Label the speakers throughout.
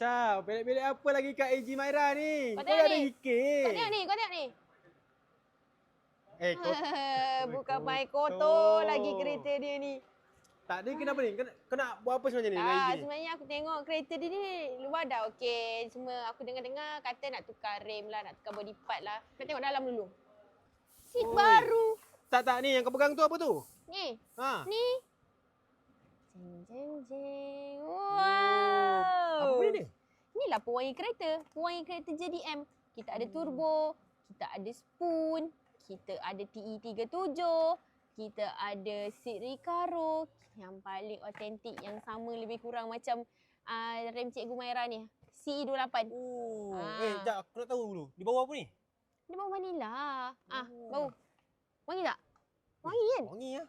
Speaker 1: Aisyah, belik-belik apa lagi kat AG Maira ni?
Speaker 2: Kau
Speaker 1: Kau
Speaker 2: tengok
Speaker 1: ada
Speaker 2: ni.
Speaker 1: ikit.
Speaker 2: Kau tengok ni.
Speaker 1: Eh, kau
Speaker 2: Bukan main
Speaker 1: kotor.
Speaker 2: kotor lagi kereta dia ni.
Speaker 1: Tak ada kenapa ni? Kau nak buat apa sebenarnya ni dengan AG ni?
Speaker 2: Sebenarnya aku tengok kereta dia ni luar dah okey. Cuma aku dengar-dengar kata nak tukar rem lah, nak tukar body part lah. Kita tengok dalam dulu. Seat
Speaker 1: Oi.
Speaker 2: baru.
Speaker 1: Tak, ni yang kau pegang tu apa tu?
Speaker 2: Ni.
Speaker 1: Ha.
Speaker 2: Ni. Jeng. Wow.
Speaker 1: Apa benda ni?
Speaker 2: Inilah pewangi kereta. Pewangi kereta JDM. Kita ada turbo, kita ada spoon, kita ada TE37, kita ada seat Recaro yang paling otentik, yang sama lebih kurang macam rem Cikgu Maira ni. CE28.
Speaker 1: Oh. Sekejap aku nak tahu dulu. Di bawah apa ni?
Speaker 2: Dia bau vanila. Bau. Wangi tak? Wangi kan?
Speaker 1: Wangi ya.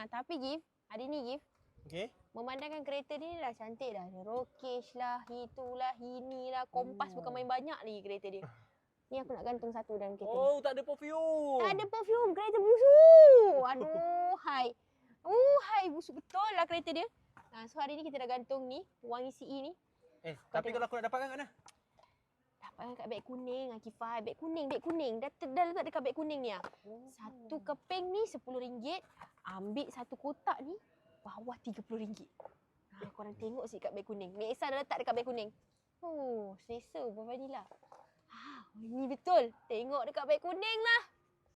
Speaker 2: Tapi Gif, hari ni Gif,
Speaker 1: Okey.
Speaker 2: memandangkan kereta ni dah cantik dah. Ada rokesh lah, itulah, inilah. Kompas bukan main banyak lagi kereta dia. Ni aku nak gantung satu dalam kereta ni.
Speaker 1: Oh, tak ada perfume.
Speaker 2: Tak ada perfume, kereta busuk. Aduh, hai. Busuk betul lah kereta dia. So hari ni kita dah gantung ni, wangi CE ni.
Speaker 1: Tapi kalau aku nak dapatkan kat mana?
Speaker 2: Dapatkan kat beg kuning, Akifah. Beg kuning. Dah letak dekat beg kuning ni lah. Satu keping ni RM10. Ambil satu kotak ni, bawah RM30. Korang tengok sikit kat beg kuning. Mek Esa dah letak dekat beg kuning. Oh, selesa bervanila. Ini betul. Tengok dekat beg kuning lah.